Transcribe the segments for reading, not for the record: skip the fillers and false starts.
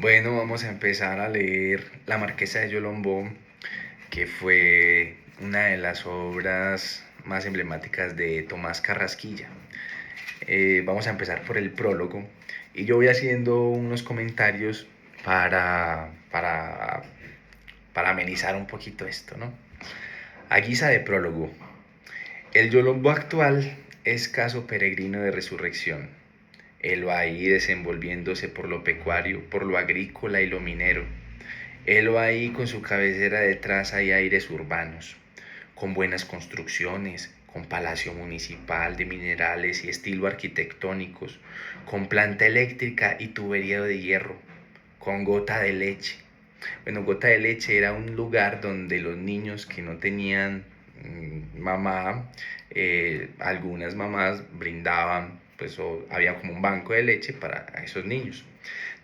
Bueno, vamos a empezar a leer La Marquesa de Yolombó, que fue una de las obras más emblemáticas de Tomás Carrasquilla. Vamos a empezar por el prólogo y yo voy haciendo unos comentarios para amenizar un poquito esto, ¿no? A guisa de prólogo, el Yolombó actual es caso peregrino de resurrección. Helo ahí desenvolviéndose por lo pecuario, por lo agrícola y lo minero. Helo ahí con su cabecera de traza y aires urbanos, con buenas construcciones, con palacio municipal de minerales y estilo arquitectónicos, con planta eléctrica y tubería de hierro, con gota de leche. Bueno, gota de leche era un lugar donde los niños que no tenían mamá, algunas mamás brindaban, pues había como un banco de leche para esos niños.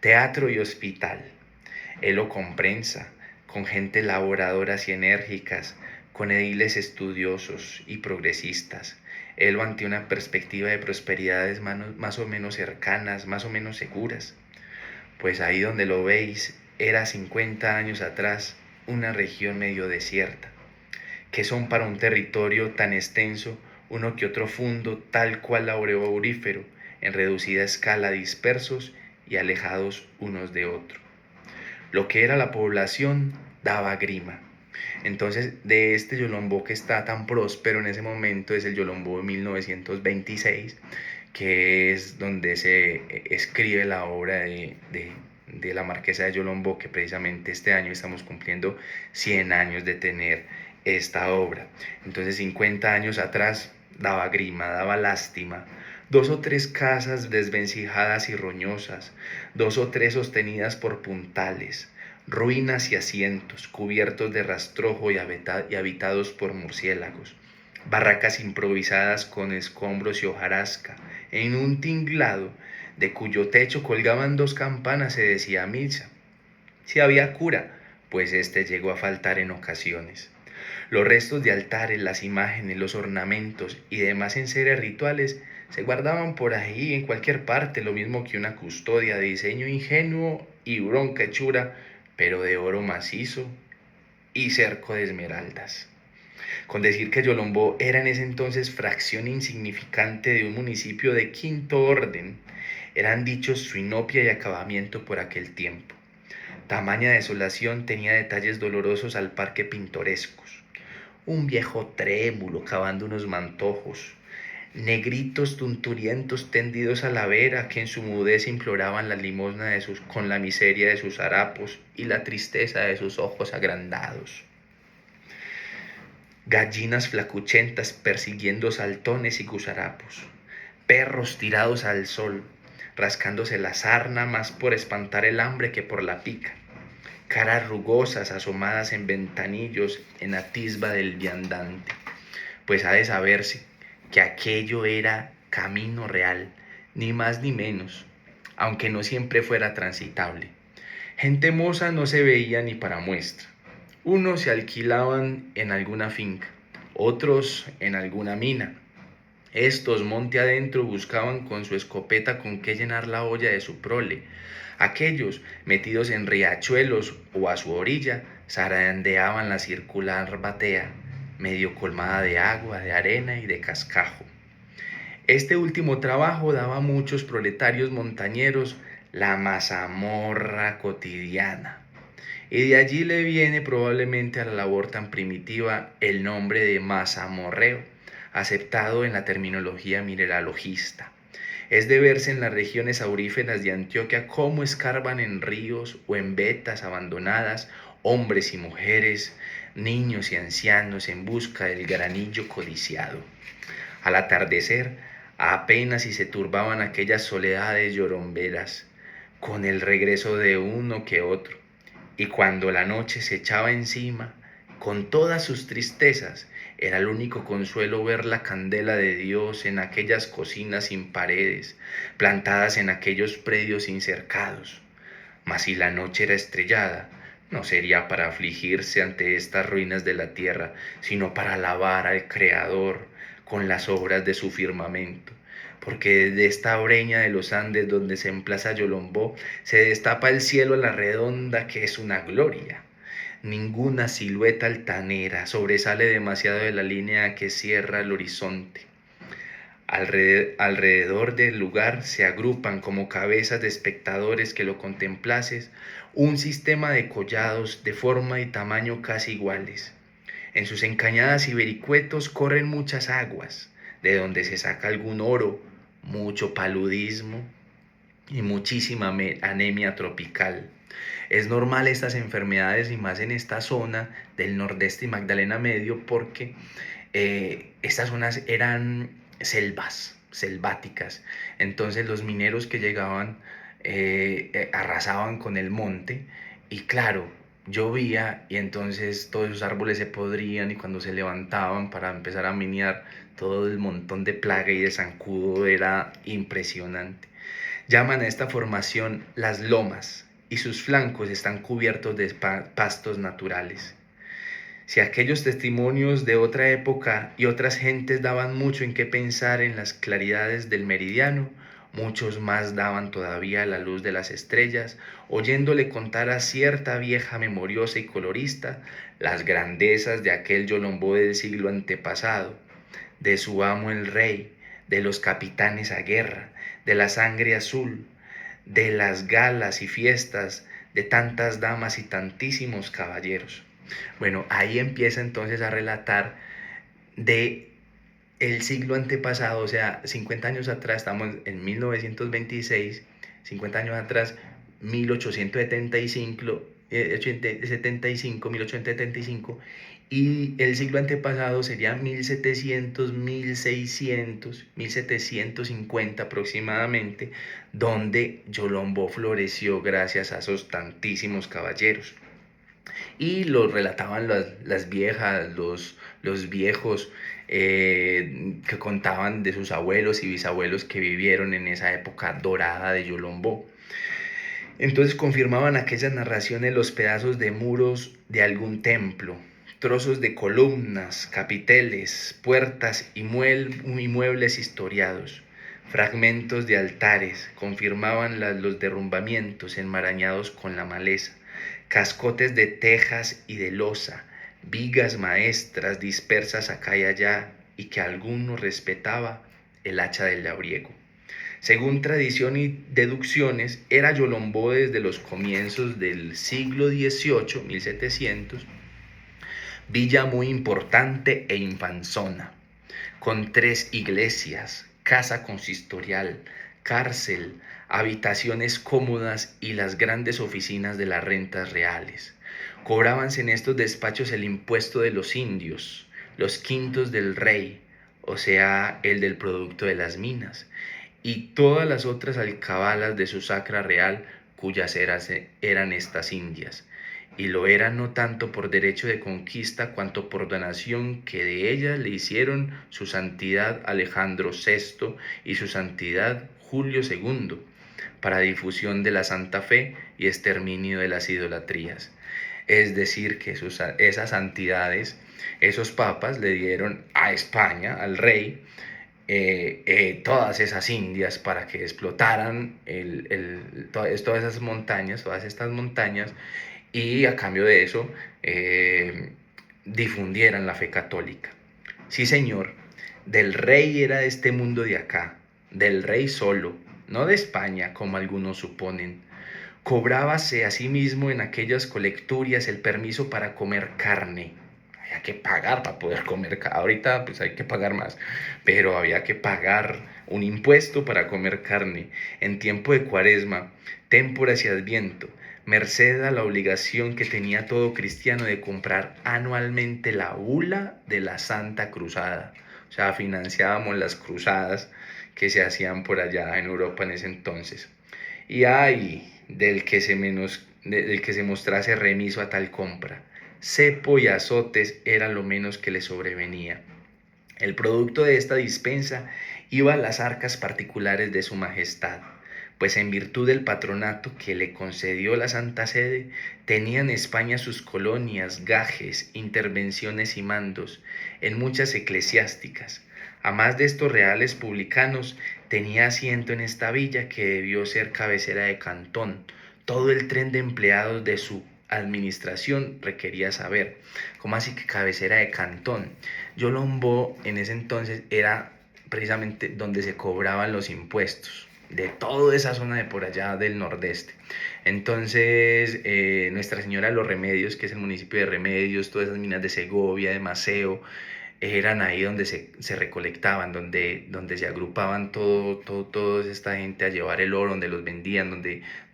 Teatro y hospital, helo con prensa, con gente laboradoras y enérgicas, con ediles estudiosos y progresistas, helo ante una perspectiva de prosperidades más o menos cercanas, más o menos seguras. Pues ahí donde lo veis era 50 años atrás una región medio desierta, que son para un territorio tan extenso uno que otro fundo tal cual aurífero, en reducida escala dispersos y alejados unos de otros. Lo que era la población daba grima. Entonces, de este Yolombó que está tan próspero en ese momento es el Yolombó de 1926, que es donde se escribe la obra de la Marquesa de Yolombó, que precisamente este año estamos cumpliendo 100 años de tener esta obra. Entonces, 50 años atrás daba grima, daba lástima. Dos o tres casas desvencijadas y roñosas, dos o tres sostenidas por puntales, ruinas y asientos cubiertos de rastrojo y habitados por murciélagos, barracas improvisadas con escombros y hojarasca, en un tinglado de cuyo techo colgaban dos campanas se decía misa. Si había cura, pues este llegó a faltar en ocasiones. Los restos de altares, las imágenes, los ornamentos y demás enseres rituales se guardaban por ahí en cualquier parte, lo mismo que una custodia de diseño ingenuo y bronca hechura, pero de oro macizo y cerco de esmeraldas. Con decir que Yolombó era en ese entonces fracción insignificante de un municipio de quinto orden, eran dichos su inopia y acabamiento por aquel tiempo. Tamaña desolación tenía detalles dolorosos al par que pintorescos. Un viejo trémulo cavando unos mantojos, negritos tunturientos tendidos a la vera que en su mudez imploraban la limosna con la miseria de sus harapos y la tristeza de sus ojos agrandados. Gallinas flacuchentas persiguiendo saltones y gusarapos, perros tirados al sol, rascándose la sarna más por espantar el hambre que por la pica, caras rugosas asomadas en ventanillos en atisba del viandante, pues ha de saberse que aquello era camino real, ni más ni menos, aunque no siempre fuera transitable. Gente moza no se veía ni para muestra. Unos se alquilaban en alguna finca, otros en alguna mina. Estos monte adentro buscaban con su escopeta con qué llenar la olla de su prole. Aquellos, metidos en riachuelos o a su orilla, zarandeaban la circular batea, medio colmada de agua, de arena y de cascajo. Este último trabajo daba a muchos proletarios montañeros la mazamorra cotidiana. Y de allí le viene probablemente a la labor tan primitiva el nombre de mazamorreo, aceptado en la terminología mineralogista. Es de verse en las regiones auríferas de Antioquia cómo escarban en ríos o en vetas abandonadas hombres y mujeres, niños y ancianos en busca del granillo codiciado. Al atardecer, apenas si se turbaban aquellas soledades lloromberas, con el regreso de uno que otro, y cuando la noche se echaba encima, con todas sus tristezas, era el único consuelo ver la candela de Dios en aquellas cocinas sin paredes, plantadas en aquellos predios incercados. Mas si la noche era estrellada, no sería para afligirse ante estas ruinas de la tierra, sino para alabar al Creador con las obras de su firmamento, porque desde esta breña de los Andes donde se emplaza Yolombó, se destapa el cielo a la redonda que es una gloria. Ninguna silueta altanera sobresale demasiado de la línea que cierra el horizonte. Alrededor del lugar se agrupan como cabezas de espectadores que lo contemplases un sistema de collados de forma y tamaño casi iguales. En sus encañadas y vericuetos corren muchas aguas, de donde se saca algún oro, mucho paludismo y muchísima anemia tropical. Es normal estas enfermedades y más en esta zona del nordeste y Magdalena Medio porque estas zonas eran selváticas. Entonces los mineros que llegaban arrasaban con el monte y claro, llovía y entonces todos esos árboles se podrían y cuando se levantaban para empezar a minear todo el montón de plaga y de zancudo era impresionante. Llaman a esta formación las lomas y sus flancos están cubiertos de pastos naturales. Si aquellos testimonios de otra época y otras gentes daban mucho en qué pensar en las claridades del meridiano, muchos más daban todavía a la luz de las estrellas, oyéndole contar a cierta vieja memoriosa y colorista las grandezas de aquel Yolombó del siglo antepasado, de su amo el rey, de los capitanes a guerra, de la sangre azul, de las galas y fiestas, de tantas damas y tantísimos caballeros. Bueno, ahí empieza entonces a relatar de el siglo antepasado, o sea, 50 años atrás, estamos en 1926, 50 años atrás, 1875, 1875, y el siglo antepasado sería 1700, 1600, 1750 aproximadamente, donde Yolombó floreció gracias a esos tantísimos caballeros. Y lo relataban las viejas, los viejos que contaban de sus abuelos y bisabuelos que vivieron en esa época dorada de Yolombó. Entonces confirmaban aquellas narraciones los pedazos de muros de algún templo, trozos de columnas, capiteles, puertas y muebles historiados. Fragmentos de altares confirmaban los derrumbamientos enmarañados con la maleza, cascotes de tejas y de losa, vigas maestras dispersas acá y allá y que alguno respetaba el hacha del labriego. Según tradición y deducciones, era Yolombó desde los comienzos del siglo XVIII, 1700, villa muy importante e infanzona, con 3 iglesias, casa consistorial, cárcel, habitaciones cómodas y las grandes oficinas de las rentas reales. Cobrábanse en estos despachos el impuesto de los indios, los quintos del rey, o sea, el del producto de las minas, y todas las otras alcabalas de su sacra real, cuyas eran estas indias, y lo eran no tanto por derecho de conquista cuanto por donación que de ellas le hicieron su santidad Alejandro VI y su santidad Julio II, para difusión de la Santa Fe y exterminio de las idolatrías. Es decir, que esas santidades, esos papas le dieron a España, al rey, todas esas indias para que explotaran todas estas montañas y a cambio de eso difundieran la fe católica. Sí, señor, del rey era de este mundo de acá, del rey solo, no de España como algunos suponen. Cobrábase asimismo en aquellas colecturias el permiso para comer carne. Había que pagar para poder comer carne. Ahorita pues hay que pagar más, pero había que pagar un impuesto para comer carne. En tiempo de Cuaresma, témporas y Adviento, merced a la obligación que tenía todo cristiano de comprar anualmente la bula de la Santa Cruzada. O sea, financiábamos las cruzadas que se hacían por allá en Europa en ese entonces. Y ay del que se mostrase remiso a tal compra. Cepo y azotes era lo menos que le sobrevenía. El producto de esta dispensa iba a las arcas particulares de su majestad, pues en virtud del patronato que le concedió la Santa Sede, tenía en España sus colonias, gajes, intervenciones y mandos, en muchas eclesiásticas, A más de estos reales publicanos, tenía asiento en esta villa que debió ser cabecera de cantón. Todo el tren de empleados de su administración requería saber, ¿cómo así que cabecera de cantón? Yolombó en ese entonces era precisamente donde se cobraban los impuestos de toda esa zona de por allá del nordeste. Entonces, Nuestra Señora de los Remedios, que es el municipio de Remedios, todas esas minas de Segovia, de Maceo, eran ahí donde se recolectaban, donde se agrupaban toda esta gente a llevar el oro, donde los vendían,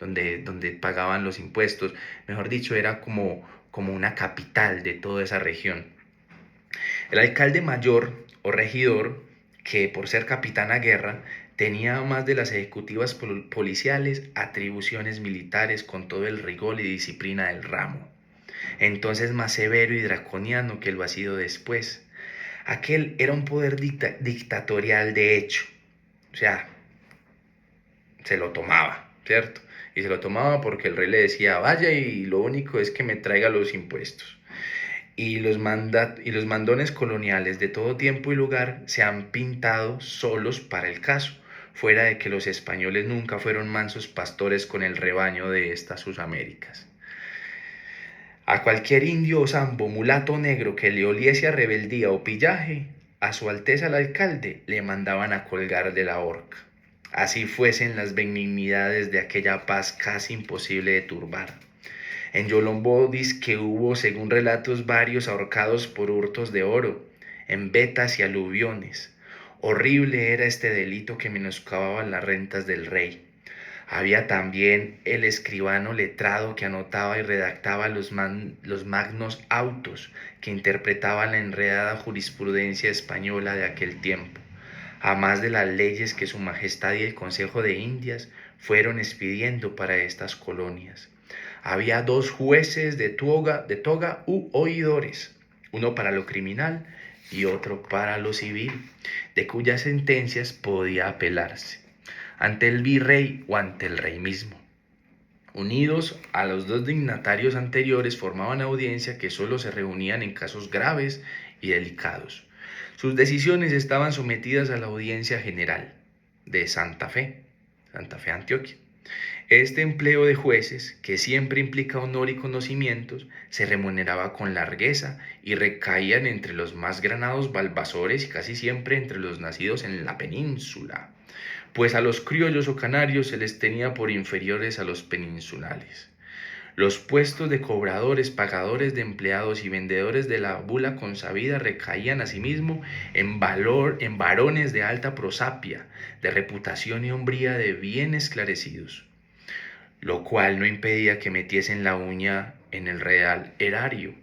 donde pagaban los impuestos. Mejor dicho, era como una capital de toda esa región. El alcalde mayor o regidor, que por ser capitán a guerra, tenía más de las ejecutivas policiales atribuciones militares con todo el rigor y disciplina del ramo. Entonces más severo y draconiano que lo ha sido después. Aquel era un poder dictatorial de hecho, o sea, se lo tomaba, ¿cierto? Y se lo tomaba porque el rey le decía, vaya y lo único es que me traiga los impuestos. Y los mandones coloniales de todo tiempo y lugar se han pintado solos para el caso, fuera de que los españoles nunca fueron mansos pastores con el rebaño de estas sus Américas. A cualquier indio o sambo, mulato negro que le oliese a rebeldía o pillaje, a su alteza el alcalde le mandaban a colgar de la horca. Así fuesen las benignidades de aquella paz casi imposible de turbar. En Yolombó que hubo, según relatos, varios ahorcados por hurtos de oro, en vetas y aluviones. Horrible era este delito que menoscababa las rentas del rey. Había también el escribano letrado que anotaba y redactaba los magnos autos que interpretaban la enredada jurisprudencia española de aquel tiempo, además de las leyes que su majestad y el Consejo de Indias fueron expidiendo para estas colonias. Había 2 jueces de toga u oidores, uno para lo criminal y otro para lo civil, de cuyas sentencias podía apelarse ante el virrey o ante el rey mismo. Unidos a los 2 dignatarios anteriores, formaban audiencia que solo se reunían en casos graves y delicados. Sus decisiones estaban sometidas a la audiencia general de Santa Fe, Antioquia. Este empleo de jueces, que siempre implica honor y conocimientos, se remuneraba con largueza y recaían entre los más granados balbasores y casi siempre entre los nacidos en la península, pues a los criollos o canarios se les tenía por inferiores a los peninsulares. Los puestos de cobradores, pagadores de empleados y vendedores de la bula consabida recaían asimismo en varones de alta prosapia, de reputación y hombría de bien esclarecidos, lo cual no impedía que metiesen la uña en el real erario.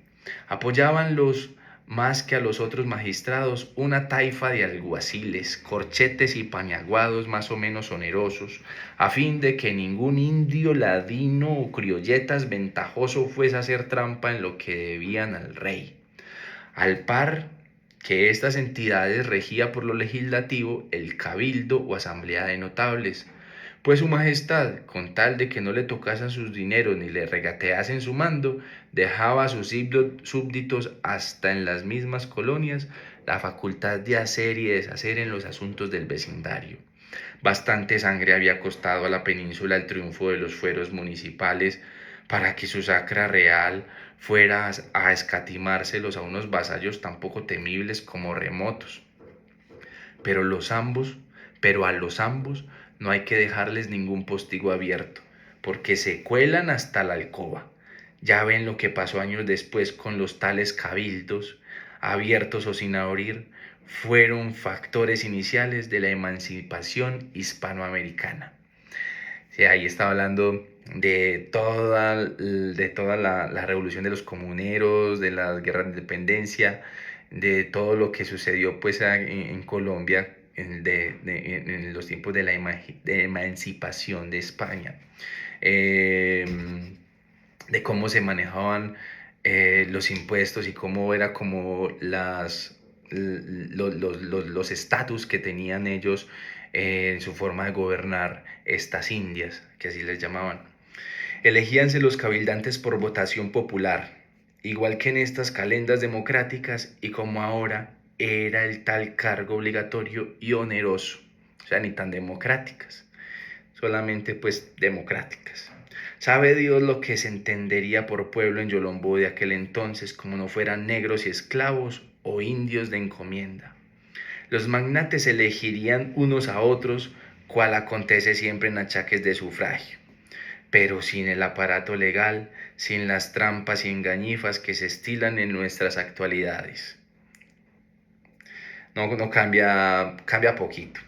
Apoyaban los más que a los otros magistrados una taifa de alguaciles, corchetes y paniaguados más o menos onerosos, a fin de que ningún indio, ladino o criolletas ventajoso fuese a hacer trampa en lo que debían al rey. Al par que estas entidades regía por lo legislativo el cabildo o asamblea de notables, pues su majestad, con tal de que no le tocasen sus dineros ni le regateasen su mando, dejaba a sus súbditos hasta en las mismas colonias la facultad de hacer y deshacer en los asuntos del vecindario. Bastante sangre había costado a la península el triunfo de los fueros municipales para que su sacra real fuera a escatimárselos a unos vasallos tan poco temibles como remotos. Pero a los ambos no hay que dejarles ningún postigo abierto, porque se cuelan hasta la alcoba. Ya ven lo que pasó años después con los tales cabildos, abiertos o sin abrir, fueron factores iniciales de la emancipación hispanoamericana. Sí, ahí estaba hablando de toda la revolución de los comuneros, de las guerras de independencia, de todo lo que sucedió pues en Colombia en los tiempos de la emancipación de España, eh, de cómo se manejaban los impuestos y cómo era como los estatus que tenían ellos en su forma de gobernar estas Indias, que así les llamaban. Elegíanse los cabildantes por votación popular, igual que en estas calendas democráticas y como ahora era el tal cargo obligatorio y oneroso, o sea, ni tan democráticas, solamente pues democráticas. Sabe Dios lo que se entendería por pueblo en Yolombó de aquel entonces, como no fueran negros y esclavos o indios de encomienda. Los magnates elegirían unos a otros, cual acontece siempre en achaques de sufragio, pero sin el aparato legal, sin las trampas y engañifas que se estilan en nuestras actualidades. No cambia poquito.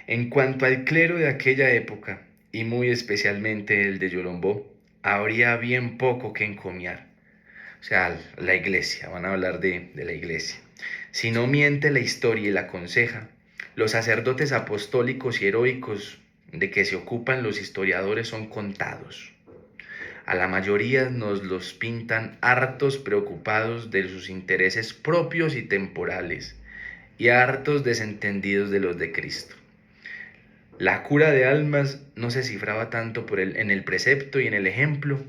En cuanto al clero de aquella época, y muy especialmente el de Yolombó, habría bien poco que encomiar. O sea, la iglesia, van a hablar de la iglesia. Si no miente la historia y la aconseja, los sacerdotes apostólicos y heroicos de que se ocupan los historiadores son contados. A la mayoría nos los pintan hartos preocupados de sus intereses propios y temporales, y hartos desentendidos de los de Cristo. La cura de almas no se cifraba tanto en el precepto y en el ejemplo,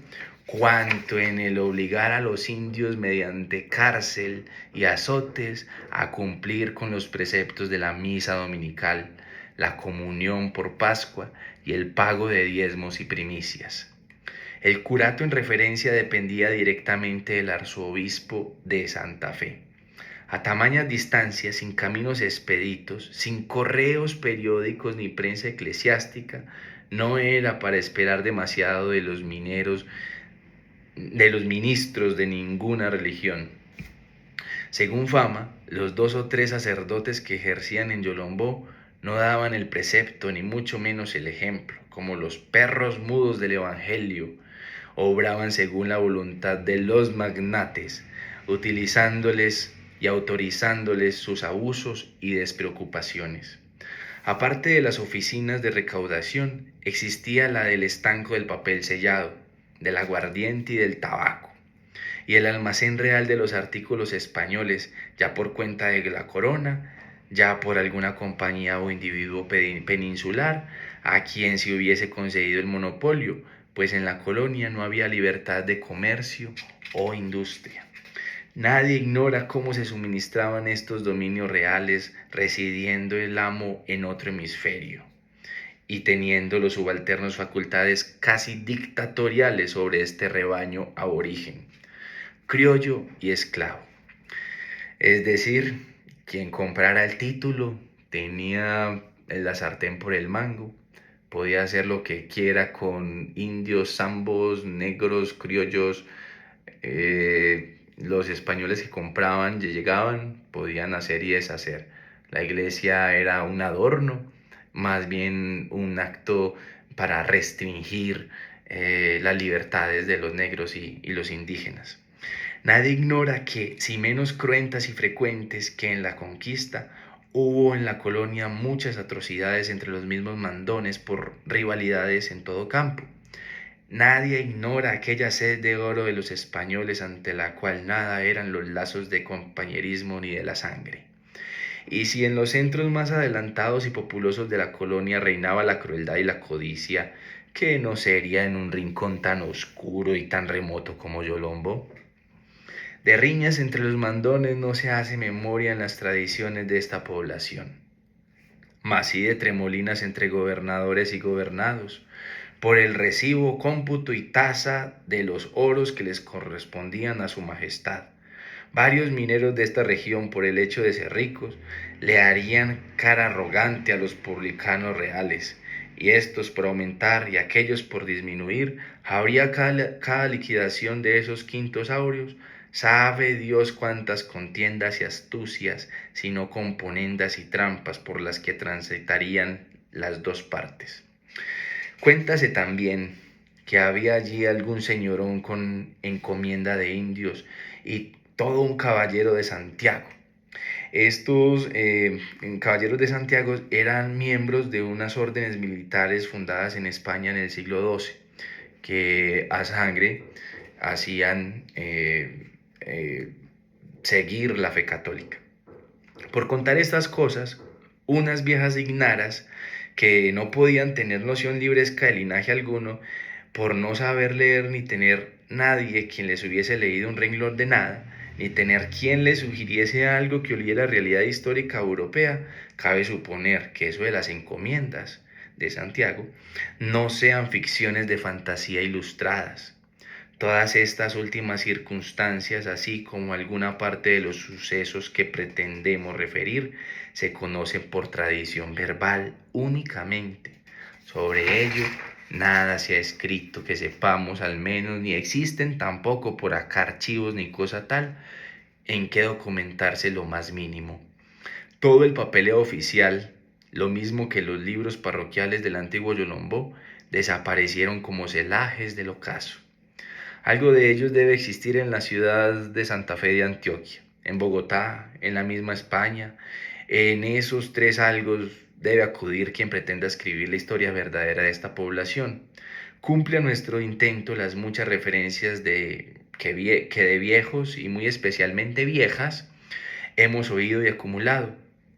cuanto en el obligar a los indios mediante cárcel y azotes a cumplir con los preceptos de la misa dominical, la comunión por Pascua y el pago de diezmos y primicias. El curato en referencia dependía directamente del arzobispo de Santa Fe. A tamañas distancias, sin caminos expeditos, sin correos periódicos ni prensa eclesiástica, no era para esperar demasiado de los ministros de ninguna religión. Según fama, los 2 o 3 sacerdotes que ejercían en Yolombó no daban el precepto ni mucho menos el ejemplo, como los perros mudos del Evangelio, obraban según la voluntad de los magnates, utilizándoles y autorizándoles sus abusos y despreocupaciones. Aparte de las oficinas de recaudación, existía la del estanco del papel sellado, del aguardiente y del tabaco, y el almacén real de los artículos españoles, ya por cuenta de la corona, ya por alguna compañía o individuo peninsular, a quien se hubiese concedido el monopolio, pues en la colonia no había libertad de comercio o industria. Nadie ignora cómo se suministraban estos dominios reales, residiendo el amo en otro hemisferio y teniendo los subalternos facultades casi dictatoriales sobre este rebaño aborigen, criollo y esclavo. Es decir, quien comprara el título tenía la sartén por el mango, podía hacer lo que quiera con indios, zambos, negros, criollos. Los españoles que compraban y llegaban podían hacer y deshacer. La iglesia era un adorno, más bien un acto para restringir las libertades de los negros y los indígenas. Nadie ignora que, si menos cruentas y frecuentes que en la conquista, hubo en la colonia muchas atrocidades entre los mismos mandones por rivalidades en todo campo. Nadie ignora aquella sed de oro de los españoles ante la cual nada eran los lazos de compañerismo ni de la sangre. Y si en los centros más adelantados y populosos de la colonia reinaba la crueldad y la codicia, ¿qué no sería en un rincón tan oscuro y tan remoto como Yolombó? De riñas entre los mandones no se hace memoria en las tradiciones de esta población, mas sí de tremolinas entre gobernadores y gobernados, por el recibo, cómputo y tasa de los oros que les correspondían a su majestad. Varios mineros de esta región, por el hecho de ser ricos, le harían cara arrogante a los publicanos reales, y estos por aumentar y aquellos por disminuir, habría cada liquidación de esos quintos áureos. Sabe Dios cuántas contiendas y astucias, sino componendas y trampas por las que transitarían las dos partes. Cuéntase también que había allí algún señorón con encomienda de indios y todo un caballero de Santiago. Estos caballeros de Santiago eran miembros de unas órdenes militares fundadas en España en el siglo XII, que a sangre hacían seguir la fe católica. Por contar estas cosas, unas viejas ignaras que no podían tener noción libresca de linaje alguno, por no saber leer ni tener nadie quien les hubiese leído un renglón de nada, ni tener quien le sugiriese algo que oliera a realidad histórica europea, cabe suponer que eso de las encomiendas de Santiago no sean ficciones de fantasía ilustradas. Todas estas últimas circunstancias, así como alguna parte de los sucesos que pretendemos referir, se conocen por tradición verbal únicamente. Sobre ello, nada se ha escrito que sepamos al menos, ni existen tampoco por acá archivos ni cosa tal en que documentarse lo más mínimo. Todo el papeleo oficial, lo mismo que los libros parroquiales del antiguo Yolombó, desaparecieron como celajes del ocaso. Algo de ellos debe existir en la ciudad de Santa Fe de Antioquia, en Bogotá, en la misma España. En esos tres algo debe acudir quien pretenda escribir la historia verdadera de esta población. Cumple a nuestro intento las muchas referencias que de viejos y muy especialmente viejas hemos oído y acumulado.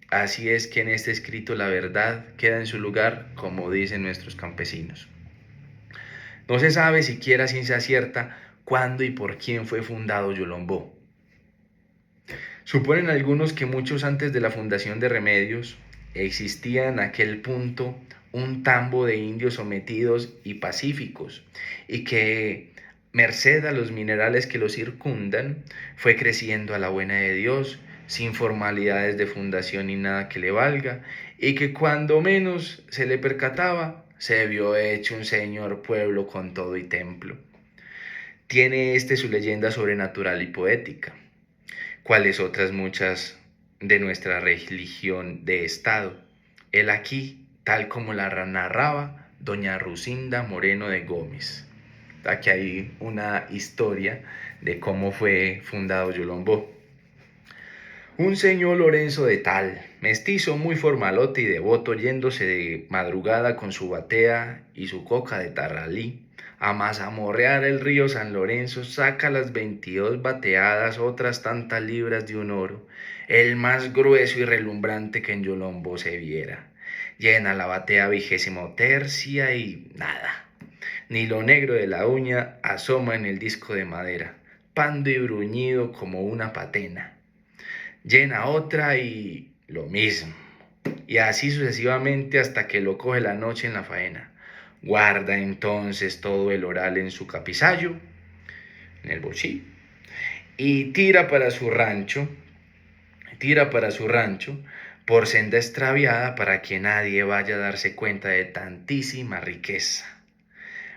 Así es que en este escrito la verdad queda en su lugar, como dicen nuestros campesinos. No se sabe siquiera a ciencia cierta cuándo y por quién fue fundado Yolombó. Suponen algunos que muchos antes de la fundación de Remedios existía en aquel punto un tambo de indios sometidos y pacíficos, y que, merced a los minerales que lo circundan, fue creciendo a la buena de Dios, sin formalidades de fundación ni nada que le valga, y que cuando menos se le percataba, se vio hecho un señor pueblo con todo y templo. Tiene su leyenda sobrenatural y poética, cuales otras muchas de nuestra religión de Estado. Él aquí, tal como la narraba doña Rucinda Moreno de Gómez. Aquí hay una historia de cómo fue fundado Yolombó. Un señor Lorenzo de Tal, mestizo muy formalote y devoto, yéndose de madrugada con su batea y su coca de tarralí, a mazamorrear el río San Lorenzo, saca las 22 bateadas, otras tantas libras de un oro, el más grueso y relumbrante que en Yolombó se viera. Llena la batea 23ª y nada, ni lo negro de la uña asoma en el disco de madera, pando y bruñido como una patena. Llena otra y lo mismo, y así sucesivamente hasta que lo coge la noche en la faena. Guarda entonces todo el oral en su capizayo, en el bolsillo, y tira para su rancho por senda extraviada para que nadie vaya a darse cuenta de tantísima riqueza.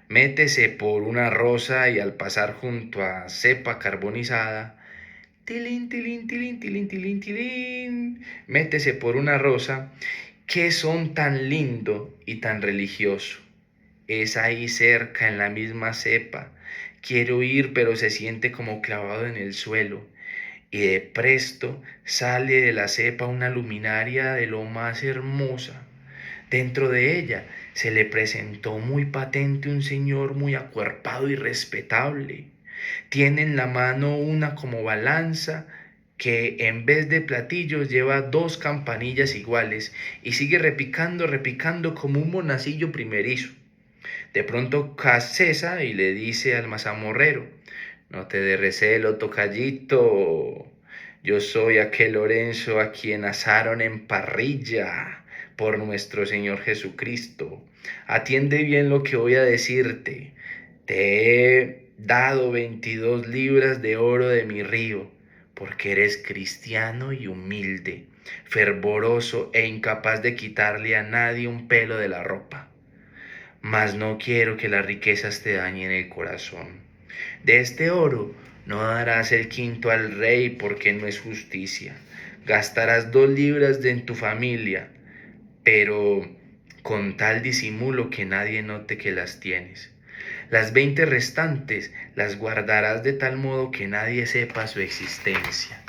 Métese por una rosa y al pasar junto a cepa carbonizada, tilín, tilín, tilín, tilín, tilín, tilín, métese por una rosa, que son tan lindo y tan religioso. Es ahí cerca, en la misma cepa. Quiero ir, pero se siente como clavado en el suelo. Y de presto sale de la cepa una luminaria de lo más hermosa. Dentro de ella se le presentó muy patente un señor muy acuerpado y respetable. Tiene en la mano una como balanza que en vez de platillos lleva 2 campanillas iguales y sigue repicando, repicando como un monacillo primerizo. De pronto cesa y le dice al mazamorrero: no te dé recelo, tocallito. Yo soy aquel Lorenzo a quien asaron en parrilla por nuestro Señor Jesucristo. Atiende bien lo que voy a decirte. Te he dado 22 libras de oro de mi río, porque eres cristiano y humilde, fervoroso e incapaz de quitarle a nadie un pelo de la ropa. Mas no quiero que las riquezas te dañen el corazón. De este oro no darás el quinto al rey, porque no es justicia. Gastarás 2 libras en tu familia, pero con tal disimulo que nadie note que las tienes. Las 20 restantes las guardarás de tal modo que nadie sepa su existencia.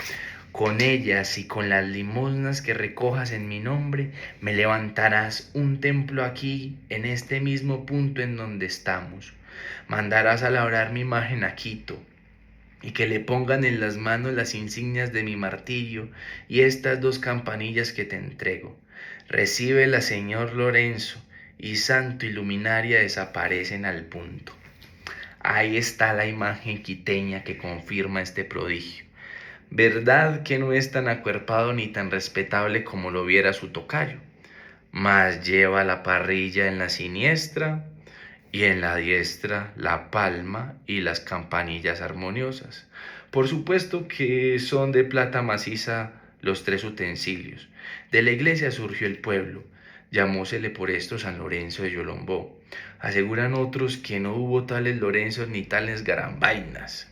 Con ellas y con las limosnas que recojas en mi nombre, me levantarás un templo aquí, en este mismo punto en donde estamos. Mandarás a labrar mi imagen a Quito, y que le pongan en las manos las insignias de mi martirio y estas 2 campanillas que te entrego. Recíbela, señor Lorenzo, y santo y luminaria desaparecen al punto. Ahí está la imagen quiteña que confirma este prodigio. Verdad que no es tan acuerpado ni tan respetable como lo viera su tocayo, mas lleva la parrilla en la siniestra y en la diestra la palma y las campanillas armoniosas. Por supuesto que son de plata maciza los tres utensilios. De la iglesia surgió el pueblo, llamósele por esto San Lorenzo de Yolombó. Aseguran otros que no hubo tales Lorenzos ni tales garambainas,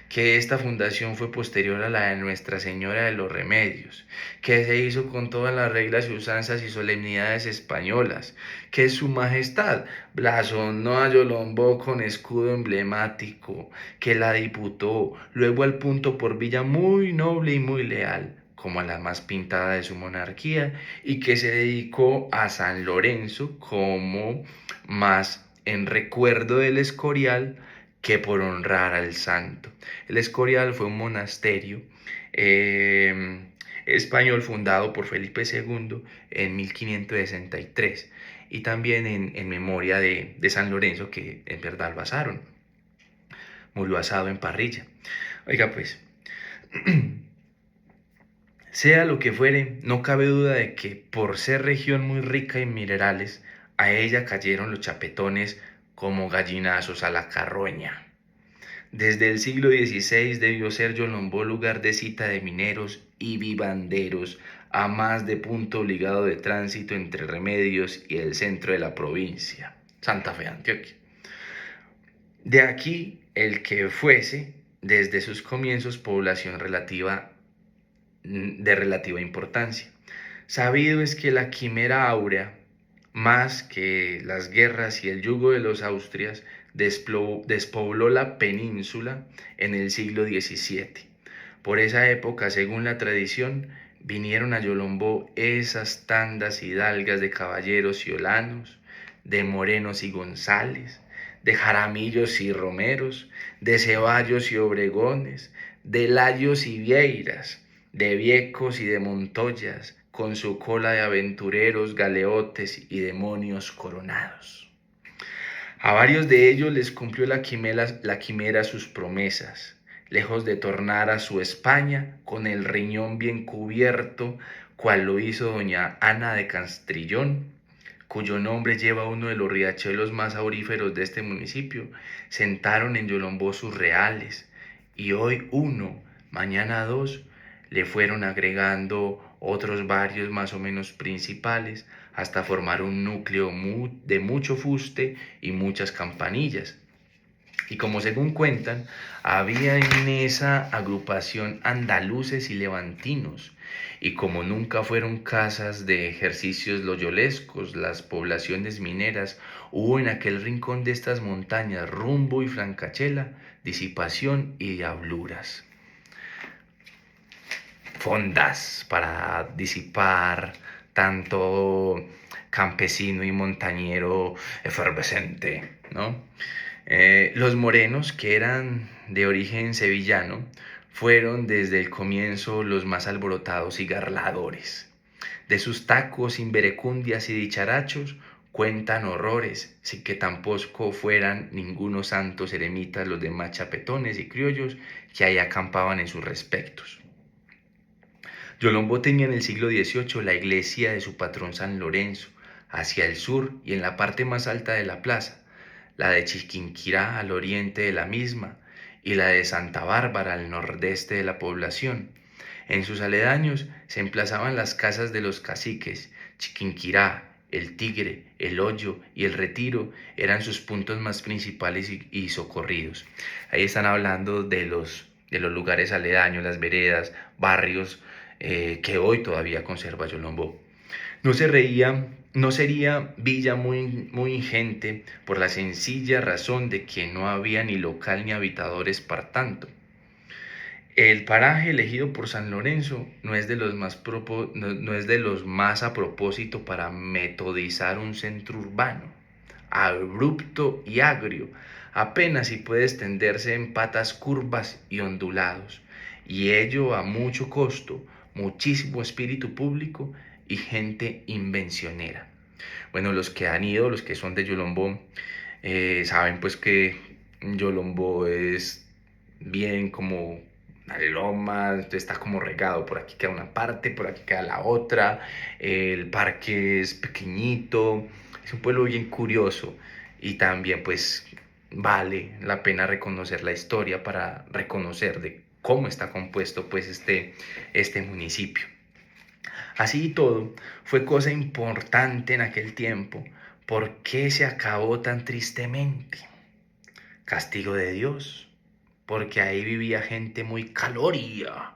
que esta fundación fue posterior a la de Nuestra Señora de los Remedios, que se hizo con todas las reglas y usanzas y solemnidades españolas, que su majestad blasonó a Yolombó con escudo emblemático, que la diputó luego al punto por villa muy noble y muy leal, como a la más pintada de su monarquía, y que se dedicó a San Lorenzo como más en recuerdo del Escorial que por honrar al santo. El Escorial fue un monasterio español fundado por Felipe II en 1563 y también en memoria de San Lorenzo, que en verdad lo asaron. Murió asado en parrilla. Oiga pues, sea lo que fuere, no cabe duda de que por ser región muy rica en minerales, a ella cayeron los chapetones como gallinazos a la carroña. Desde el siglo XVI debió ser Yolombó lugar de cita de mineros y vivanderos, a más de punto obligado de tránsito entre Remedios y el centro de la provincia, Santa Fe, Antioquia. De aquí el que fuese, desde sus comienzos, población de relativa importancia. Sabido es que la quimera áurea, más que las guerras y el yugo de los Austrias, despobló la península en el siglo XVII. Por esa época, según la tradición, vinieron a Yolombó esas tandas hidalgas de caballeros y olanos, de morenos y gonzález, de jaramillos y romeros, de ceballos y obregones, de layos y vieiras, de viecos y de montoyas, con su cola de aventureros, galeotes y demonios coronados. A varios de ellos les cumplió la quimera sus promesas, lejos de tornar a su España con el riñón bien cubierto, cual lo hizo doña Ana de Castrillón, cuyo nombre lleva uno de los riachuelos más auríferos de este municipio. Sentaron en Yolombó sus reales, y hoy uno, mañana dos, le fueron agregando otros varios más o menos principales, hasta formar un núcleo de mucho fuste y muchas campanillas. Y como según cuentan, había en esa agrupación andaluces y levantinos, y como nunca fueron casas de ejercicios loyolescos las poblaciones mineras, hubo en aquel rincón de estas montañas rumbo y francachela, disipación y diabluras. Fondas para disipar tanto campesino y montañero efervescente, ¿no? Los morenos, que eran de origen sevillano, fueron desde el comienzo los más alborotados y garladores. De sus tacos, inverecundias y dicharachos cuentan horrores, sin que tampoco fueran ningunos santos eremitas los demás chapetones y criollos que ahí acampaban en sus respectos. Yolombó tenía en el siglo XVIII la iglesia de su patrón San Lorenzo, hacia el sur y en la parte más alta de la plaza, la de Chiquinquirá al oriente de la misma y la de Santa Bárbara al nordeste de la población. En sus aledaños se emplazaban las casas de los caciques. Chiquinquirá, el Tigre, el Hoyo y el Retiro eran sus puntos más principales y socorridos. Ahí están hablando de los lugares aledaños, las veredas, barrios que hoy todavía conserva Yolombó. No sería villa muy ingente por la sencilla razón de que no había ni local ni habitadores para tanto. El paraje elegido por San Lorenzo no es de los no es de los más a propósito para metodizar un centro urbano, abrupto y agrio, apenas si puede extenderse en patas curvas y ondulados, y ello a mucho costo, muchísimo espíritu público y gente invencionera. Bueno, los que han ido, los que son de Yolombó, saben pues que Yolombó es bien como una loma, entonces está como regado, por aquí queda una parte, por aquí queda la otra, el parque es pequeñito, es un pueblo bien curioso y también pues vale la pena reconocer la historia para reconocer de cómo está compuesto pues este municipio. Así y todo, fue cosa importante en aquel tiempo. ¿Por qué se acabó tan tristemente? Castigo de Dios, porque ahí vivía gente muy caloría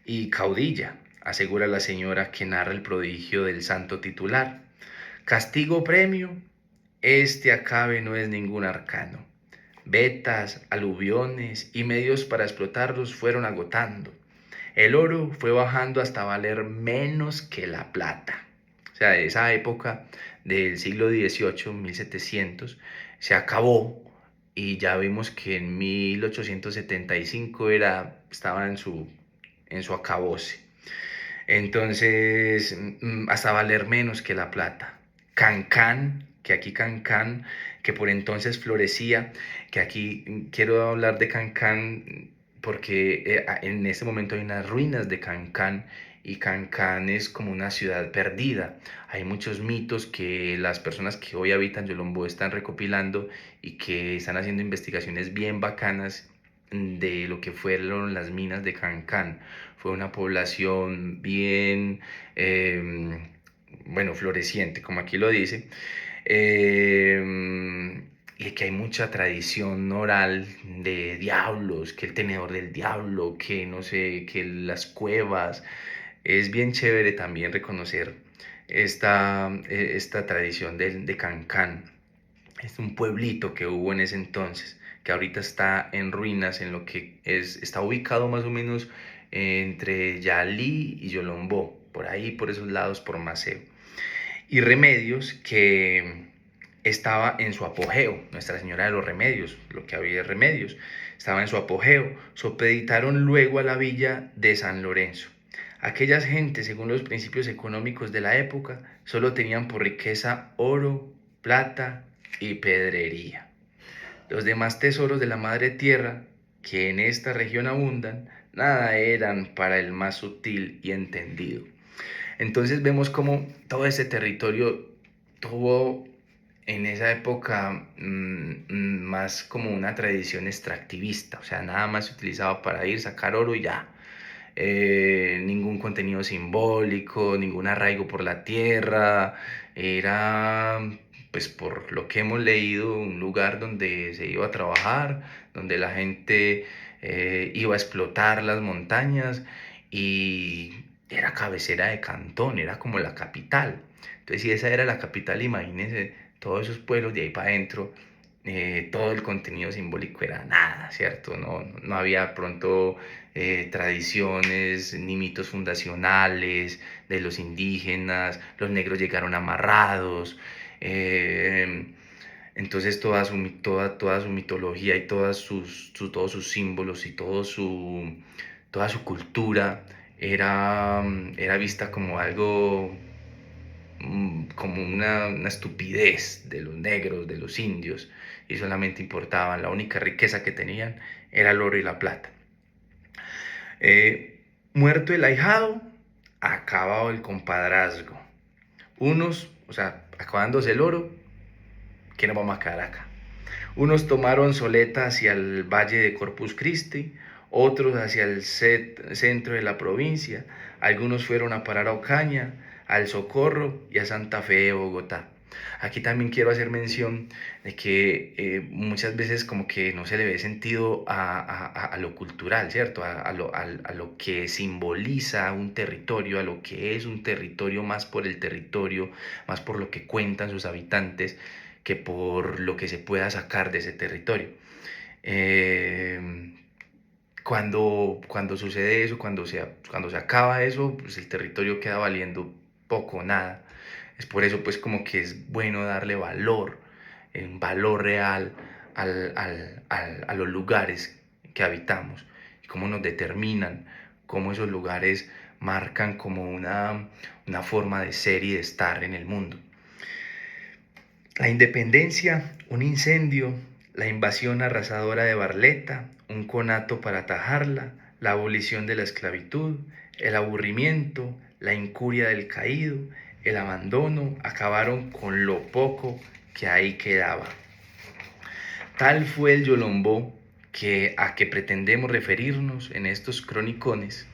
y caudilla, asegura la señora que narra el prodigio del santo titular. Castigo premio, este acabe no es ningún arcano. Vetas, aluviones y medios para explotarlos fueron agotando. El oro fue bajando hasta valer menos que la plata. O sea, esa época del siglo XVIII, 1700, se acabó y ya vimos que en 1875 estaba en su acabose. Entonces, hasta valer menos que la plata. Cancán, que aquí Cancán, que por entonces florecía, que aquí quiero hablar de Cancán porque en este momento hay unas ruinas de Cancán y Cancán es como una ciudad perdida. Hay muchos mitos que las personas que hoy habitan Yolombo están recopilando y que están haciendo investigaciones bien bacanas de lo que fueron las minas de Cancán. Fue una población bien, bueno, floreciente, como aquí lo dice, y que hay mucha tradición oral de diablos, que el tenedor del diablo, que no sé, que las cuevas. Es bien chévere también reconocer esta tradición de Cancán. Es un pueblito que hubo en ese entonces, que ahorita está en ruinas, en lo que está ubicado más o menos entre Yalí y Yolombó, por ahí, por esos lados, por Maceo. Y Remedios, que estaba en su apogeo, Nuestra Señora de los Remedios, lo que había de Remedios, estaba en su apogeo. Supeditaron luego a la villa de San Lorenzo. Aquellas gentes, según los principios económicos de la época, solo tenían por riqueza oro, plata y pedrería. Los demás tesoros de la madre tierra, que en esta región abundan, nada eran para el más sutil y entendido. Entonces vemos como todo ese territorio tuvo en esa época más como una tradición extractivista, o sea, nada más se utilizaba para ir, sacar oro y ya. Ningún contenido simbólico, ningún arraigo por la tierra, era, pues por lo que hemos leído, un lugar donde se iba a trabajar, donde la gente iba a explotar las montañas y era cabecera de cantón, era como la capital. Entonces, si esa era la capital, imagínense todos esos pueblos de ahí para adentro, todo el contenido simbólico era nada, ¿cierto? No había pronto tradiciones ni mitos fundacionales de los indígenas, los negros llegaron amarrados, eh, entonces toda su mitología y todos sus símbolos y toda su cultura era vista como algo, como una estupidez de los negros, de los indios, y solamente importaban, la única riqueza que tenían era el oro y la plata. Muerto el ahijado, acabado el compadrazgo. Unos, o sea, acabándose el oro, que nos vamos a quedar acá. Unos tomaron soleta hacia el valle de Corpus Christi, otros hacia el centro de la provincia, algunos fueron a parar a Ocaña, al Socorro y a Santa Fe de Bogotá. Aquí también quiero hacer mención de que muchas veces como que no se le ve sentido a lo cultural, ¿cierto? A lo que simboliza un territorio, a lo que es un territorio más por el territorio, más por lo que cuentan sus habitantes que por lo que se pueda sacar de ese territorio. Eh, cuando sucede eso, cuando se acaba eso, pues el territorio queda valiendo poco, nada. Es por eso pues como que es bueno darle valor, un valor real a los lugares que habitamos y cómo nos determinan, cómo esos lugares marcan como una forma de ser y de estar en el mundo. La independencia, un incendio, la invasión arrasadora de Barletta, un conato para atajarla, la abolición de la esclavitud, el aburrimiento, la incuria del caído, el abandono, acabaron con lo poco que ahí quedaba. Tal fue el Yolombó a que pretendemos referirnos en estos cronicones.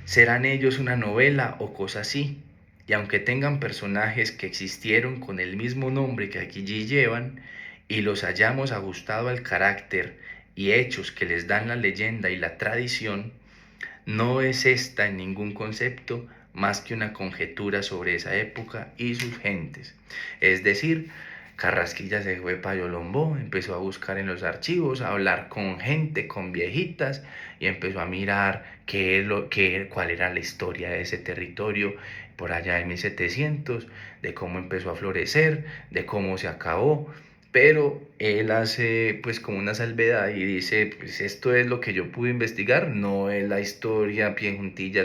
Serán ellos una novela o cosa así, y aunque tengan personajes que existieron con el mismo nombre que aquí llevan, y los hayamos ajustado al carácter y hechos que les dan la leyenda y la tradición, no es esta en ningún concepto más que una conjetura sobre esa época y sus gentes. Es decir, Carrasquilla se fue para Yolombó, empezó a buscar en los archivos, a hablar con gente, con viejitas, y empezó a mirar cuál era la historia de ese territorio por allá en 1700, de cómo empezó a florecer, de cómo se acabó. Pero él hace pues como una salvedad y dice, pues esto es lo que yo pude investigar, no es la historia bien juntilla,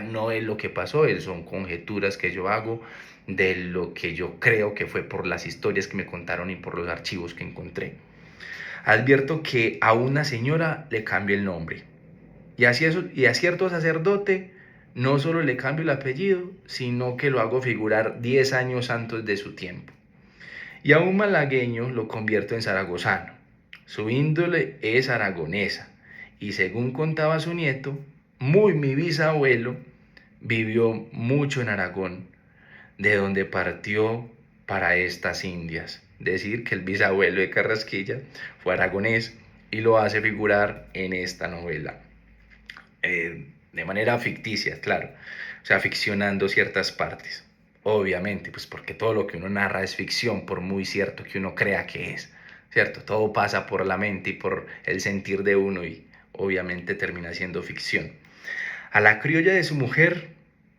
no es lo que pasó, son conjeturas que yo hago de lo que yo creo que fue por las historias que me contaron y por los archivos que encontré. Advierto que a una señora le cambia el nombre y a cierto sacerdote no solo le cambio el apellido, sino que lo hago figurar 10 años antes de su tiempo. Y a un malagueño lo convierto en zaragozano. Su índole es aragonesa y según contaba su nieto, mi bisabuelo vivió mucho en Aragón, de donde partió para estas Indias. Decir que el bisabuelo de Carrasquilla fue aragonés y lo hace figurar en esta novela. De manera ficticia, claro, o sea, ficcionando ciertas partes. Obviamente, pues porque todo lo que uno narra es ficción, por muy cierto que uno crea que es, ¿cierto? Todo pasa por la mente y por el sentir de uno y obviamente termina siendo ficción. A la criolla de su mujer,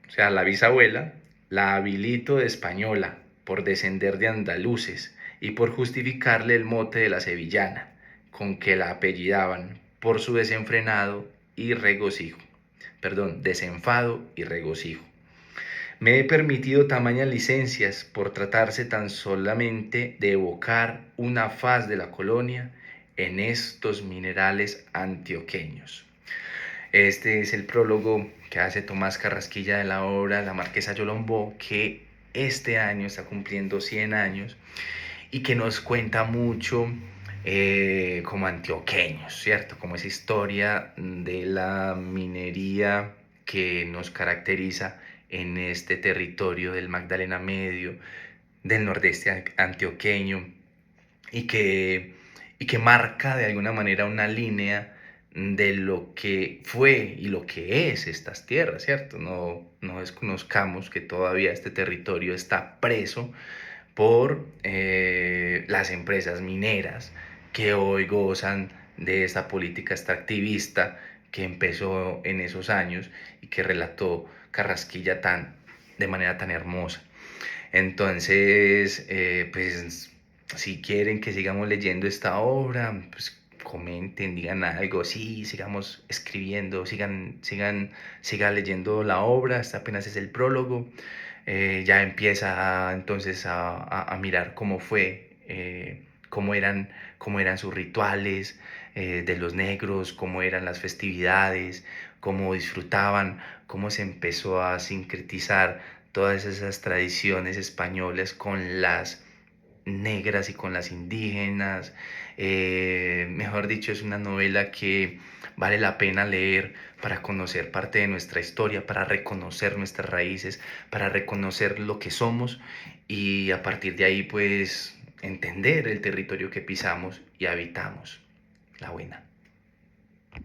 o sea, la bisabuela, la habilito de española por descender de andaluces y por justificarle el mote de la sevillana, con que la apellidaban por su desenfado y regocijo. Me he permitido tamañas licencias por tratarse tan solamente de evocar una faz de la colonia en estos minerales antioqueños. Este es el prólogo que hace Tomás Carrasquilla de la obra La Marquesa Yolombó, que este año está cumpliendo 100 años y que nos cuenta mucho como antioqueños, ¿cierto? Como esa historia de la minería que nos caracteriza en este territorio del Magdalena Medio, del nordeste antioqueño, y que marca de alguna manera una línea de lo que fue y lo que es estas tierras, ¿cierto? No desconozcamos que todavía este territorio está preso por las empresas mineras que hoy gozan de esta política extractivista que empezó en esos años y que relató Carrasquilla de manera tan hermosa. Entonces, pues si quieren que sigamos leyendo esta obra, pues comenten, digan algo, sí, sigamos escribiendo, sigan leyendo la obra, esta apenas es el prólogo. Ya empieza entonces a mirar cómo fue, cómo eran sus rituales de los negros, cómo eran las festividades, cómo disfrutaban, cómo se empezó a sincretizar todas esas tradiciones españolas con las negras y con las indígenas. Mejor dicho, es una novela que vale la pena leer para conocer parte de nuestra historia, para reconocer nuestras raíces, para reconocer lo que somos y a partir de ahí pues entender el territorio que pisamos y habitamos. La buena.